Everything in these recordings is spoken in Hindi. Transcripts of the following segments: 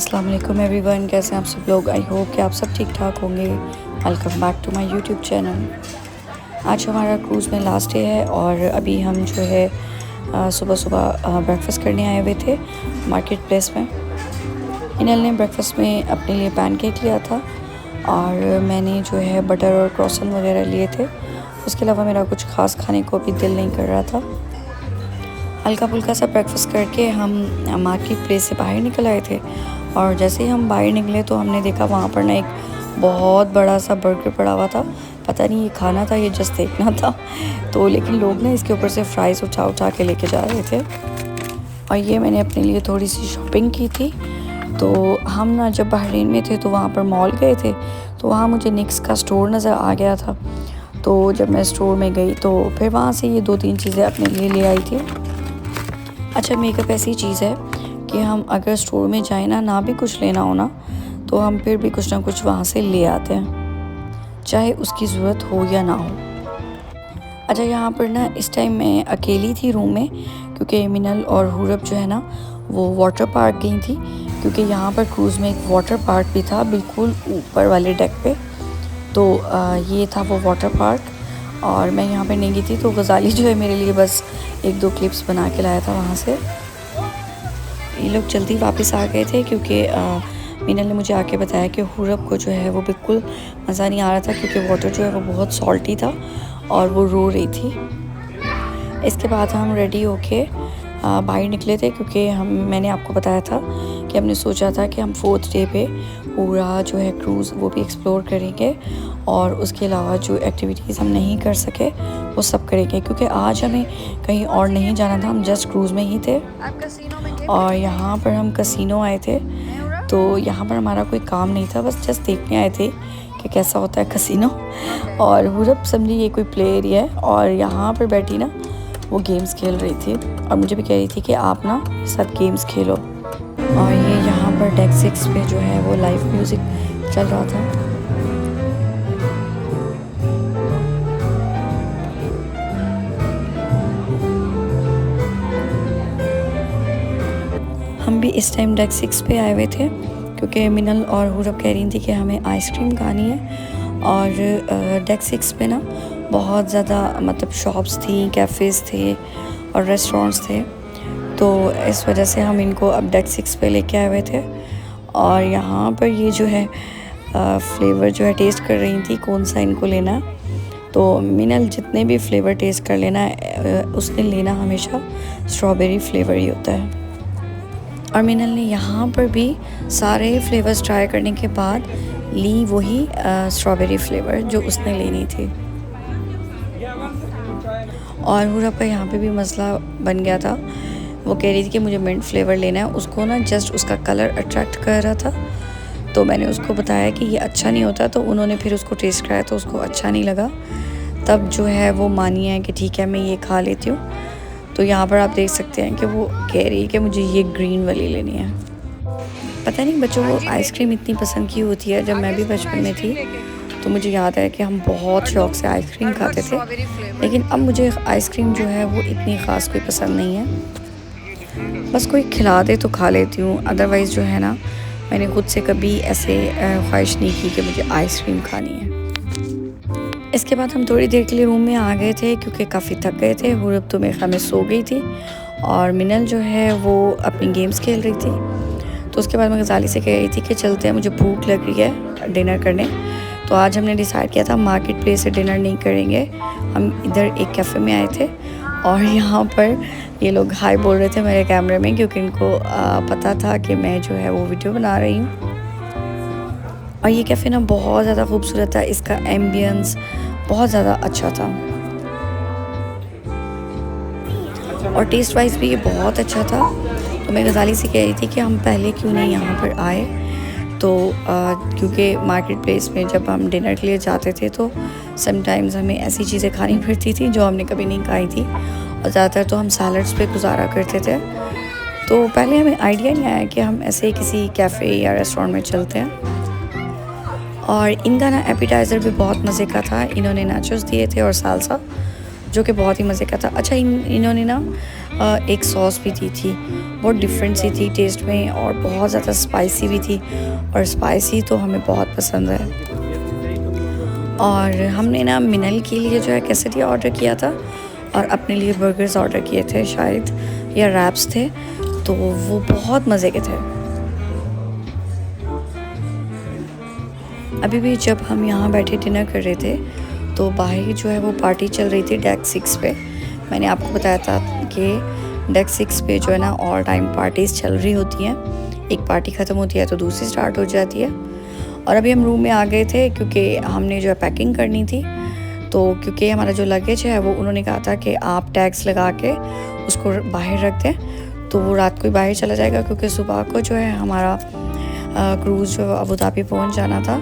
अस्सलाम वालेकुम एवरीवन, कैसे हैं आप सब लोग। आई होप कि आप सब ठीक ठाक होंगे। Welcome back to my YouTube channel. आज हमारा क्रूज़ में लास्ट डे है और अभी हम जो है सुबह सुबह ब्रेकफास्ट करने आए हुए थे मार्केट प्लेस में। इनल ने ब्रेकफास्ट में अपने लिए पैनकेक लिया था और मैंने जो है बटर और क्रॉसन वगैरह लिए थे। उसके अलावा मेरा कुछ ख़ास खाने को भी दिल नहीं कर रहा था। हल्का फुल्का सा ब्रेकफास्ट करके हम मार्केट प्लेस से बाहर निकल आए थे और जैसे ही हम बाहर निकले तो हमने देखा वहाँ पर ना एक बहुत बड़ा सा बर्गर पड़ा हुआ था। पता नहीं ये खाना था, ये जस्ट देखना था। तो लेकिन लोग ना इसके ऊपर से फ्राइज़ उठा उठा के लेके जा रहे थे और ये मैंने अपने लिए थोड़ी सी शॉपिंग की थी। तो हम ना जब बहरीन में थे तो वहाँ पर मॉल गए थे, तो वहाँ मुझे निक्स का स्टोर नज़र आ गया था। तो जब मैं स्टोर में गई तो फिर वहाँ से ये 2-3 चीज़ें अपने लिए ले आई थी। अच्छा, मेकअप ऐसी चीज़ है कि हम अगर स्टोर में जाए ना भी कुछ लेना हो ना, तो हम फिर भी कुछ ना कुछ वहाँ से ले आते हैं, चाहे उसकी ज़रूरत हो या ना हो। अच्छा, यहाँ पर ना इस टाइम मैं अकेली थी रूम में, क्योंकि मिनल और हुरब जो है ना वो वाटर पार्क गई थी, क्योंकि यहाँ पर क्रूज़ में एक वाटर पार्क भी था बिल्कुल ऊपर वाले डेक पे। तो ये था वो वाटर पार्क और मैं यहाँ पर नहीं गई थी। तो गज़ाली जो है मेरे लिए बस 1-2 क्लिप्स बना के लाया था वहाँ से। ये लोग जल्दी वापस आ गए थे क्योंकि मिनल ने मुझे आके बताया कि हुरब को जो है वो बिल्कुल मज़ा नहीं आ रहा था, क्योंकि वाटर जो है वो बहुत सॉल्टी था और वो रो रही थी। इसके बाद हम रेडी होके बाहर निकले थे, क्योंकि मैंने आपको बताया था कि हमने सोचा था कि हम 4th डे पे पूरा जो है क्रूज़ वो भी एक्सप्लोर करेंगे और उसके अलावा जो एक्टिविटीज़ हम नहीं कर सके वो सब करेंगे, क्योंकि आज हमें कहीं और नहीं जाना था, हम जस्ट क्रूज़ में ही थे। और यहाँ पर हम कसिनो आए थे, तो यहाँ पर हमारा कोई काम नहीं था, बस जस्ट देखने आए थे कि कैसा होता है कसिनो। और हुरब समझी ये कोई प्ले एरिया है और यहाँ पर बैठी ना वो गेम्स खेल रही थी और मुझे भी कह रही थी कि आप ना साथ गेम्स खेलो। और ये यहाँ पर डेक 6 पे जो है वो लाइव म्यूज़िक चल रहा था। हम भी इस टाइम डेक 6 पे आए हुए थे, क्योंकि मिनल और हुरब कह रही थी कि हमें आइसक्रीम खानी है। और डेक 6 पे ना बहुत ज़्यादा मतलब शॉप्स थी, कैफ़ेज़ थे और रेस्टोरेंट्स थे, तो इस वजह से हम इनको अब डेक 6 पे लेके आए हुए थे। और यहाँ पर ये जो है फ्लेवर जो है टेस्ट कर रही थी कौन सा इनको लेना। तो मिनल जितने भी फ्लेवर टेस्ट कर लेना उसने लेना हमेशा स्ट्रॉबेरी फ्लेवर ही होता है। और मिनल ने यहाँ पर भी सारे फ्लेवर्स ट्राई करने के बाद ली वही स्ट्रॉबेरी फ्लेवर जो उसने लेनी थी। और हुरब का यहाँ पे भी मसला बन गया था, वो कह रही थी कि मुझे मिंट फ्लेवर लेना है। उसको ना जस्ट उसका कलर अट्रैक्ट कर रहा था, तो मैंने उसको बताया कि ये अच्छा नहीं होता, तो उन्होंने फिर उसको टेस्ट कराया तो उसको अच्छा नहीं लगा। तब जो है वो मानी है कि ठीक है मैं ये खा लेती हूँ। तो यहाँ पर आप देख सकते हैं कि वो कह रही है कि मुझे ये ग्रीन वाली लेनी है। पता नहीं बच्चों को आइसक्रीम इतनी पसंद क्यों होती है। जब मैं भी बचपन में थी तो मुझे याद है कि हम बहुत शौक़ से आइसक्रीम खाते थे, लेकिन अब मुझे आइसक्रीम जो है वो इतनी ख़ास कोई पसंद नहीं है। बस कोई खिला दे तो खा लेती हूँ, अदरवाइज़ जो है ना मैंने खुद से कभी ऐसे ख्वाहिश नहीं की कि मुझे आइसक्रीम खानी है। इसके बाद हम थोड़ी देर के लिए रूम में आ गए थे, क्योंकि काफ़ी थक गए थे। हुरब तो मेरे ख्याल में सो गई थी और मिनल जो है वो अपनी गेम्स खेल रही थी। तो उसके बाद मैं गज़ाली से कह रही थी कि चलते हैं, मुझे भूख लग रही है डिनर करने। तो आज हमने डिसाइड किया था मार्केट प्लेस से डिनर नहीं करेंगे, हम इधर एक कैफ़े में आए थे। और यहाँ पर ये लोग हाय बोल रहे थे मेरे कैमरे में, क्योंकि इनको पता था कि मैं जो है वो वीडियो बना रही हूँ। और ये कैफ़े ना बहुत ज़्यादा खूबसूरत था, इसका एम्बियंस बहुत ज़्यादा अच्छा था और टेस्ट वाइज भी ये बहुत अच्छा था। तो मैं गज़ाली से कह रही थी कि हम पहले क्यों नहीं यहाँ पर आए। तो क्योंकि मार्केट प्लेस में जब हम डिनर के लिए जाते थे तो समटाइम्स हमें ऐसी चीज़ें खानी पड़ती थी जो हमने कभी नहीं खाई थी, और ज़्यादातर तो हम सैलड्स पे गुजारा करते थे। तो पहले हमें आइडिया नहीं आया कि हम ऐसे किसी कैफ़े या रेस्टोरेंट में चलते हैं। और इनका ना एपिटाइज़र भी बहुत मज़े का था, इन्होंने नाचोस दिए थे और सालसा। जो कि बहुत ही मज़े का था। अच्छा इन्होंने ना एक सॉस भी दी थी, बहुत डिफरेंट सी थी टेस्ट में और बहुत ज़्यादा स्पाइसी भी थी, और स्पाइसी तो हमें बहुत पसंद है। और हमने ना मिनल के लिए जो है कैसेटिया ऑर्डर किया था और अपने लिए बर्गर्स ऑर्डर किए थे शायद, या रैप्स थे, तो वो बहुत मज़े के थे। अभी भी जब हम यहाँ बैठे डिनर कर रहे थे तो बाहर जो है वो पार्टी चल रही थी डेक 6 पे। मैंने आपको बताया था कि डेक 6 पे जो है ना ऑल टाइम पार्टीज़ चल रही होती हैं, एक पार्टी ख़त्म होती है तो दूसरी स्टार्ट हो जाती है। और अभी हम रूम में आ गए थे क्योंकि हमने जो है पैकिंग करनी थी, तो क्योंकि हमारा जो लगेज है वो उन्होंने कहा था कि आप टैग्स लगा के उसको बाहर रख दें, तो वो रात को ही बाहर चला जाएगा, क्योंकि सुबह को जो है हमारा क्रूज़ जो अबू धाबी पहुँच जाना था।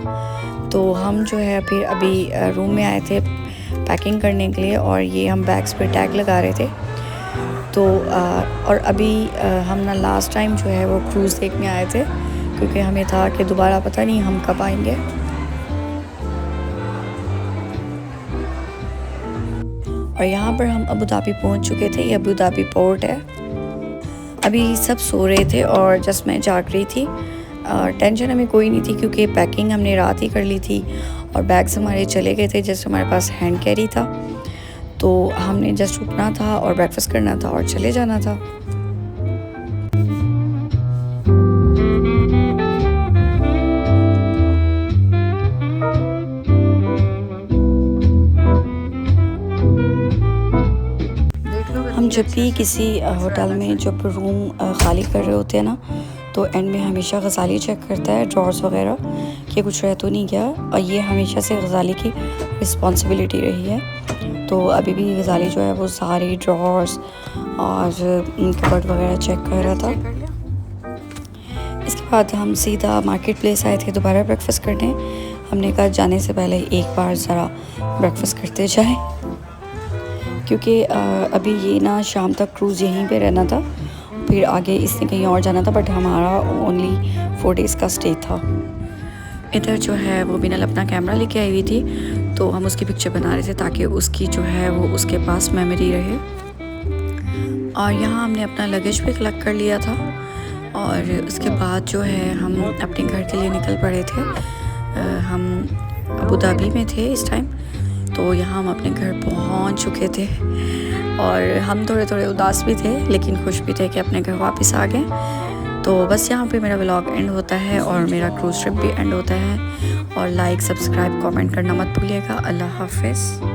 तो हम जो है फिर अभी रूम में आए थे पैकिंग करने के लिए, और ये हम बैग्स पे टैग लगा रहे थे। तो और अभी हम ना लास्ट टाइम जो है वो क्रूज़ देखने आए थे, क्योंकि हमें था कि दोबारा पता नहीं हम कब आएंगे। और यहाँ पर हम अबू धाबी पहुँच चुके थे, ये अबू धाबी पोर्ट है। अभी सब सो रहे थे और जस्ट मैं जाग रही थी। टेंशन हमें कोई नहीं थी क्योंकि पैकिंग हमने रात ही कर ली थी और बैग्स हमारे चले गए थे, जस्ट हमारे पास हैंड कैरी था, तो हमने जस्ट रुकना था और ब्रेकफास्ट करना था और चले जाना था। हम जब भी किसी होटल में जब रूम ख़ाली कर रहे होते हैं ना, तो एंड में हमेशा गज़ाली चेक करता है ड्रॉर्स वगैरह कि कुछ रह तो नहीं गया, और ये हमेशा से गज़ाली की रिस्पॉन्सिबिलिटी रही है। तो अभी भी गज़ाली जो है वो सारी ड्रॉर्स और कबर्ड वगैरह चेक कर रहा था। इसके बाद हम सीधा मार्केट प्लेस आए थे दोबारा ब्रेकफास्ट करने। हमने कहा जाने से पहले एक बार ज़रा ब्रेकफास्ट करते जाएँ, क्योंकि अभी ये ना शाम तक क्रूज़ यहीं पे रहना था, फिर आगे इसने कहीं और जाना था, बट हमारा ओनली 4 डेज़ का स्टे था। इधर जो है वो बिनल अपना कैमरा लेके आई हुई थी, तो हम उसकी पिक्चर बना रहे थे ताकि उसकी जो है वो उसके पास मेमोरी रहे। और यहाँ हमने अपना लगेज भी कलेक्ट कर लिया था, और उसके बाद जो है हम अपने घर के लिए निकल पड़े थे। हम अबू धाबी में थे इस टाइम, तो यहाँ हम अपने घर पहुँच चुके थे, और हम थोड़े थोड़े उदास भी थे लेकिन खुश भी थे कि अपने घर वापस आ गए। तो बस यहाँ पे मेरा व्लॉग एंड होता है और मेरा क्रूज़ ट्रिप भी एंड होता है। और लाइक, सब्सक्राइब, कमेंट करना मत भूलिएगा। अल्लाह हाफ़िज़।